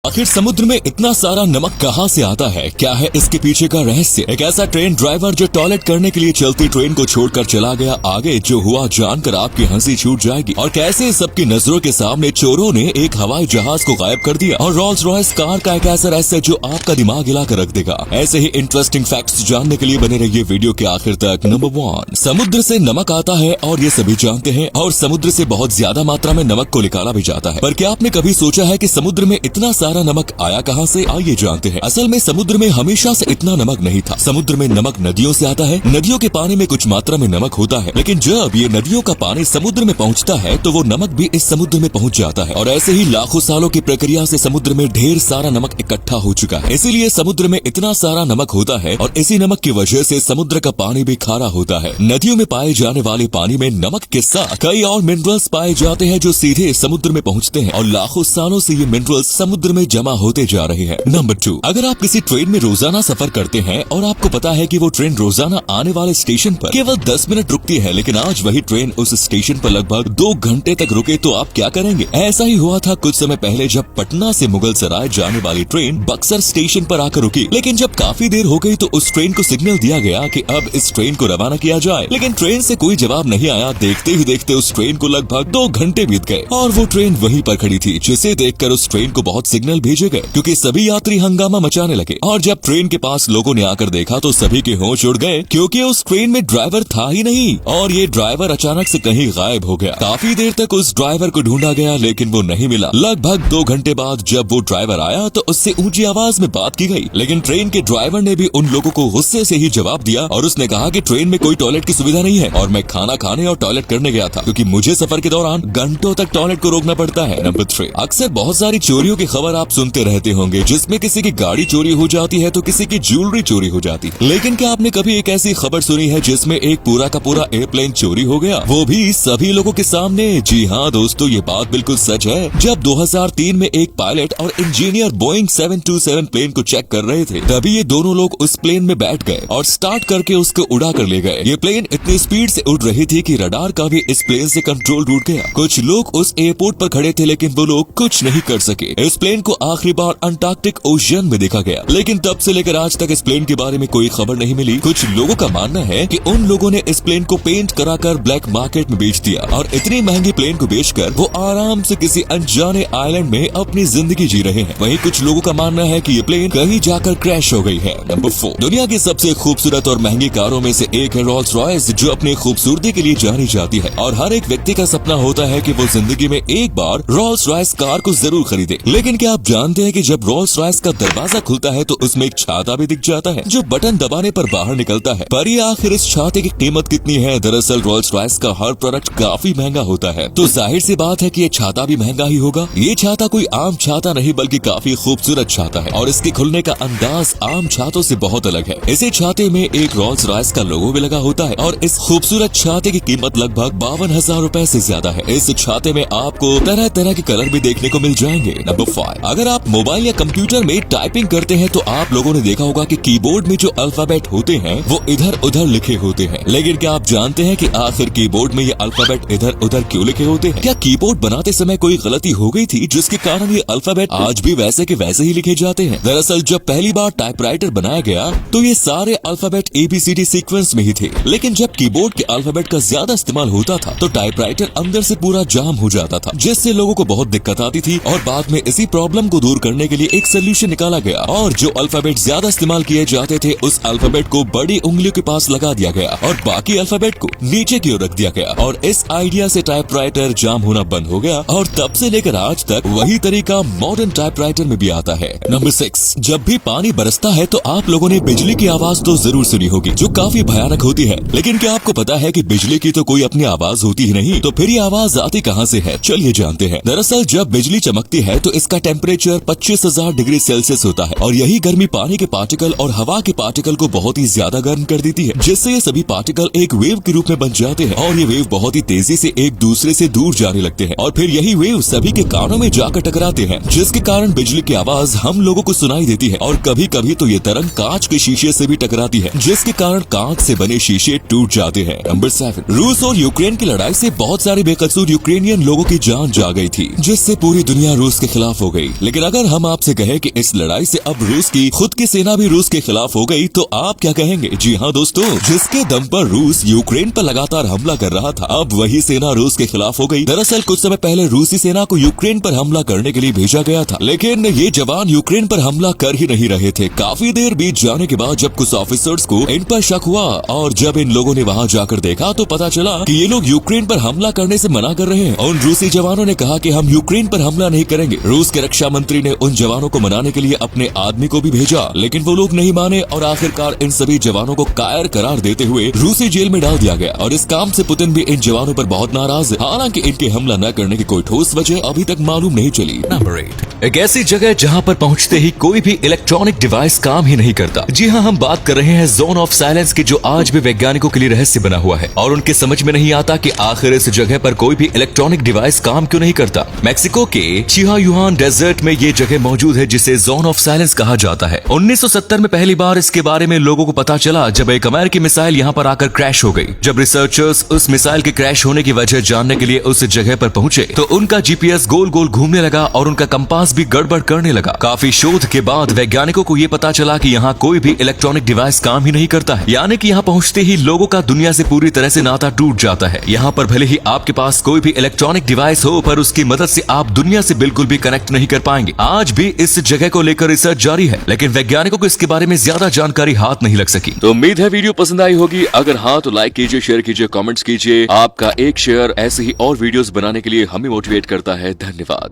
आखिर समुद्र में इतना सारा नमक कहाँ से आता है? क्या है इसके पीछे का रहस्य? एक ऐसा ट्रेन ड्राइवर जो टॉयलेट करने के लिए चलती ट्रेन को छोड़कर चला गया आगे, जो हुआ जानकर आपकी हंसी छूट जाएगी। और कैसे सबकी नजरों के सामने चोरों ने एक हवाई जहाज को गायब कर दिया, और रोल्स रॉयस कार का एक ऐसा रहस्य जो आपका दिमाग हिला कर रख देगा। ऐसे ही इंटरेस्टिंग फैक्ट्स जानने के लिए बने रहिए वीडियो के आखिर तक। नंबर 1, समुद्र से नमक आता है और ये सभी जानते हैं, और समुद्र से बहुत ज्यादा मात्रा में नमक को निकाला भी जाता है। पर क्या आपने कभी सोचा है कि समुद्र में इतना सारा नमक आया कहां से? आइए जानते हैं। असल में समुद्र में हमेशा से इतना नमक नहीं था। समुद्र में नमक नदियों से आता है। नदियों के पानी में कुछ मात्रा में नमक होता है, लेकिन जब ये नदियों का पानी समुद्र में पहुंचता है तो वो नमक भी इस समुद्र में पहुंच जाता है। और ऐसे ही लाखों सालों की प्रक्रिया से समुद्र में ढेर सारा नमक इकट्ठा हो चुका है। इसीलिए समुद्र में इतना सारा नमक होता है, और इसी नमक की वजह से समुद्र का पानी भी खारा होता है। नदियों में पाए जाने वाले पानी में नमक के साथ कई और मिनरल्स पाए जाते हैं जो सीधे समुद्र में पहुंचते हैं, और लाखों सालों से ये मिनरल्स समुद्र में जमा होते जा रहे हैं। नंबर 2, अगर आप किसी ट्रेन में रोजाना सफर करते हैं और आपको पता है कि वो ट्रेन रोजाना आने वाले स्टेशन पर केवल 10 मिनट रुकती है, लेकिन आज वही ट्रेन उस स्टेशन पर लगभग 2 घंटे तक रुके, तो आप क्या करेंगे? ऐसा ही हुआ था कुछ समय पहले, जब पटना से मुगलसराय जाने वाली ट्रेन बक्सर स्टेशन पर आकर रुकी। लेकिन जब काफी देर हो गई तो उस ट्रेन को सिग्नल दिया गया कि अब इस ट्रेन को रवाना किया जाए, लेकिन ट्रेन से कोई जवाब नहीं आया। देखते ही देखते उस ट्रेन को लगभग 2 घंटे बीत गए, और वो ट्रेन वहीं पर खड़ी थी, जिसे देखकर उस ट्रेन को बहुत सिग्नल भेजे गए, क्योंकि सभी यात्री हंगामा मचाने लगे। और जब ट्रेन के पास लोगों ने आकर देखा तो सभी के होश उड़ गए, क्योंकि उस ट्रेन में ड्राइवर था ही नहीं, और ये ड्राइवर अचानक से कहीं गायब हो गया। काफी देर तक उस ड्राइवर को ढूंढा गया, लेकिन वो नहीं मिला। लगभग 2 घंटे बाद जब वो ड्राइवर आया तो उससे ऊंची आवाज में बात की गई, लेकिन ट्रेन के ड्राइवर ने भी उन लोगों को गुस्से से ही जवाब दिया, और उसने कहा कि ट्रेन में कोई टॉयलेट की सुविधा नहीं है, और मैं खाना खाने और टॉयलेट करने गया था, क्योंकि मुझे सफर के दौरान घंटों तक टॉयलेट को रोकना पड़ता है। नंबर 3, अक्सर बहुत सारी चोरियों की खबर आप सुनते रहते होंगे, जिसमें किसी की गाड़ी चोरी हो जाती है तो किसी की ज्वेलरी चोरी हो जाती है। लेकिन क्या आपने कभी एक ऐसी खबर सुनी है जिसमें एक पूरा का पूरा एयरप्लेन चोरी हो गया, वो भी सभी लोगों के सामने? जी हाँ दोस्तों, ये बात बिल्कुल सच है। जब 2003 में एक पायलट और इंजीनियर बोइंग 727 प्लेन को चेक कर रहे थे, तभी ये दोनों लोग उस प्लेन में बैठ गए और स्टार्ट करके उसको उड़ा कर ले गए। ये प्लेन इतनी स्पीड से उड़ रही थी कि रडार का भी इस प्लेन से कंट्रोल टूट गया। कुछ लोग उस एयरपोर्ट पर खड़े थे, लेकिन वो लोग कुछ नहीं कर सके। इस प्लेन को आखिरी बार अंटार्कटिक ओशियन में देखा गया, लेकिन तब से लेकर आज तक इस प्लेन के बारे में कोई खबर नहीं मिली। कुछ लोगों का मानना है कि उन लोगों ने इस प्लेन को पेंट कराकर ब्लैक मार्केट में बेच दिया, और इतनी महंगी प्लेन को बेचकर वो आराम से किसी अनजाने आइलैंड में अपनी जिंदगी जी रहे हैं। वहीं कुछ लोगों का मानना है कि ये प्लेन कहीं जाकर क्रैश हो गई है। नंबर 4, दुनिया की सबसे खूबसूरत और महंगी कारों में से एक है रोल्स रॉयस, जो अपनी खूबसूरती के लिए जानी जाती है, और हर एक व्यक्ति का सपना होता है कि वो जिंदगी में एक बार रोल्स रॉयस कार को जरूर खरीदे। लेकिन क्या आप जानते हैं कि जब रोल्स रॉयस का दरवाजा खुलता है तो उसमें एक छाता भी दिख जाता है, जो बटन दबाने पर बाहर निकलता है। पर ये आखिर इस छाते की कीमत कितनी है? दरअसल रोल्स रॉयस का हर प्रोडक्ट काफी महंगा होता है, तो जाहिर सी बात है कि ये छाता भी महंगा ही होगा। ये छाता कोई आम छाता नहीं, बल्कि काफी खूबसूरत छाता है, और इसके खुलने का अंदाज आम छातों से बहुत अलग है। इसी छाते में एक रोल्स रॉयस का लोगो भी लगा होता है, और इस खूबसूरत छाते की कीमत लगभग 52,000 रुपए से ज्यादा है। इस छाते में आपको तरह तरह के कलर भी देखने को मिल जाएंगे। नंबर 5, अगर आप मोबाइल या कंप्यूटर में टाइपिंग करते हैं तो आप लोगों ने देखा होगा कि कीबोर्ड में जो अल्फाबेट होते हैं वो इधर उधर लिखे होते हैं। लेकिन क्या आप जानते हैं कि आखिर कीबोर्ड में ये अल्फाबेट इधर उधर क्यों लिखे होते हैं? क्या कीबोर्ड बनाते समय कोई गलती हो गई थी, जिसके कारण ये अल्फाबेट आज भी वैसे के वैसे ही लिखे जाते हैं? दरअसल जब पहली बार टाइपराइटर बनाया गया तो ये सारे अल्फाबेट ABCD सीक्वेंस में ही थे, लेकिन जब कीबोर्ड के अल्फाबेट का ज्यादा इस्तेमाल होता था तो टाइपराइटर अंदर से पूरा जाम हो जाता था, जिससे लोगों को बहुत दिक्कत आती थी। और बाद में इसी प्रॉब्लम को दूर करने के लिए एक सोल्यूशन निकाला गया, और जो अल्फाबेट ज्यादा इस्तेमाल किए जाते थे उस अल्फाबेट को बड़ी उंगलियों के पास लगा दिया गया, और बाकी अल्फाबेट को नीचे की ओर रख दिया गया। और इस आइडिया से टाइपराइटर जाम होना बंद हो गया, और तब से लेकर आज तक वही तरीका मॉडर्न टाइपराइटर में भी आता है। नंबर 6, जब भी पानी बरसता है तो आप लोगों ने बिजली की आवाज तो जरूर सुनी होगी, जो काफी भयानक होती है। लेकिन क्या आपको पता है कि बिजली की तो कोई अपनी आवाज होती ही नहीं, तो फिर ये आवाज आती कहाँ से है? चलिए जानते हैं। दरअसल जब बिजली चमकती है तो इसका टेम्परेचर 25,000 डिग्री सेल्सियस होता है, और यही गर्मी पानी के पार्टिकल और हवा के पार्टिकल को बहुत ही ज्यादा गर्म कर देती है, जिससे ये सभी पार्टिकल एक वेव के रूप में बन जाते हैं, और ये वेव बहुत ही तेजी से एक दूसरे से दूर जाने लगते हैं, और फिर यही वेव सभी के कानों में जाकर टकराते हैं, जिसके कारण बिजली की आवाज हम लोगों को सुनाई देती है। और कभी कभी तो ये तरंग कांच के शीशे से भी टकराती है, जिसके कारण कांच से बने शीशे टूट जाते हैं। नंबर 7, रूस और यूक्रेन की लड़ाई से बहुत सारे बेकसूर यूक्रेनियन लोगों की जान जा गई थी, जिससे पूरी दुनिया रूस के खिलाफ हो गई। लेकिन अगर हम आपसे कहें कि इस लड़ाई से अब रूस की खुद की सेना भी रूस के खिलाफ हो गई, तो आप क्या कहेंगे? जी हाँ दोस्तों, जिसके दम पर रूस यूक्रेन पर लगातार हमला कर रहा था, अब वही सेना रूस के खिलाफ हो गई। दरअसल कुछ समय पहले रूसी सेना को यूक्रेन पर हमला करने के लिए भेजा गया था, लेकिन ये जवान यूक्रेन पर हमला कर ही नहीं रहे थे। काफी देर बीत जाने के बाद जब कुछ ऑफिसर्स को इन पर शक हुआ और जब इन लोगों ने वहाँ जाकर देखा तो पता चला कि ये लोग यूक्रेन पर हमला करने से मना कर रहे हैं। उन रूसी जवानों ने कहा कि हम यूक्रेन पर हमला नहीं करेंगे। रूस के रक्षा मंत्री ने उन जवानों को मनाने के लिए अपने आदमी को भी भेजा, लेकिन वो लोग नहीं माने और आखिरकार इन सभी जवानों को कायर करार देते हुए रूसी जेल में डाल दिया गया। और इस काम से पुतिन भी इन जवानों पर बहुत नाराज है। हालांकि इनके हमला न करने की कोई ठोस वजह अभी तक मालूम नहीं चली। नंबर 8, एक ऐसी जगह जहां पर पहुंचते ही कोई भी इलेक्ट्रॉनिक डिवाइस काम ही नहीं करता। जी हां, हम बात कर रहे हैं जोन ऑफ साइलेंस की, जो आज भी वैज्ञानिकों के लिए रहस्य बना हुआ है और उनके समझ में नहीं आता कि आखिर इस जगह पर कोई भी इलेक्ट्रॉनिक डिवाइस काम क्यों नहीं करता। मैक्सिको के चिहायुआन डेजर्ट में ये जगह मौजूद है जिसे जोन ऑफ साइलेंस कहा जाता है। 1970 में पहली बार इसके बारे में लोगों को पता चला जब एक अमेरिकी मिसाइल यहाँ पर आकर क्रैश हो गई। जब रिसर्चर्स उस मिसाइल के क्रैश होने की वजह जानने के लिए उस जगह पर पहुंचे तो उनका जीपीएस गोल गोल घूमने लगा और उनका कंपास भी गड़बड़ करने लगा। काफी शोध के बाद वैज्ञानिकों को ये पता चला कि यहाँ कोई भी इलेक्ट्रॉनिक डिवाइस काम ही नहीं करता है, यानी कि यहाँ पहुंचते ही लोगों का दुनिया से पूरी तरह से नाता टूट जाता है। यहाँ पर भले ही आपके पास कोई भी इलेक्ट्रॉनिक डिवाइस हो, पर उसकी मदद से आप दुनिया से बिल्कुल भी कनेक्ट नहीं कर पाएंगे। आज भी इस जगह को लेकर रिसर्च जारी है, लेकिन वैज्ञानिकों को इसके बारे में ज्यादा जानकारी हाथ नहीं लग सकी। तो उम्मीद है वीडियो पसंद आई होगी। अगर हाँ तो लाइक कीजिए, शेयर कीजिए, कमेंट्स कीजिए। आपका एक शेयर ऐसे ही और वीडियोस बनाने के लिए हमें मोटिवेट करता है। धन्यवाद।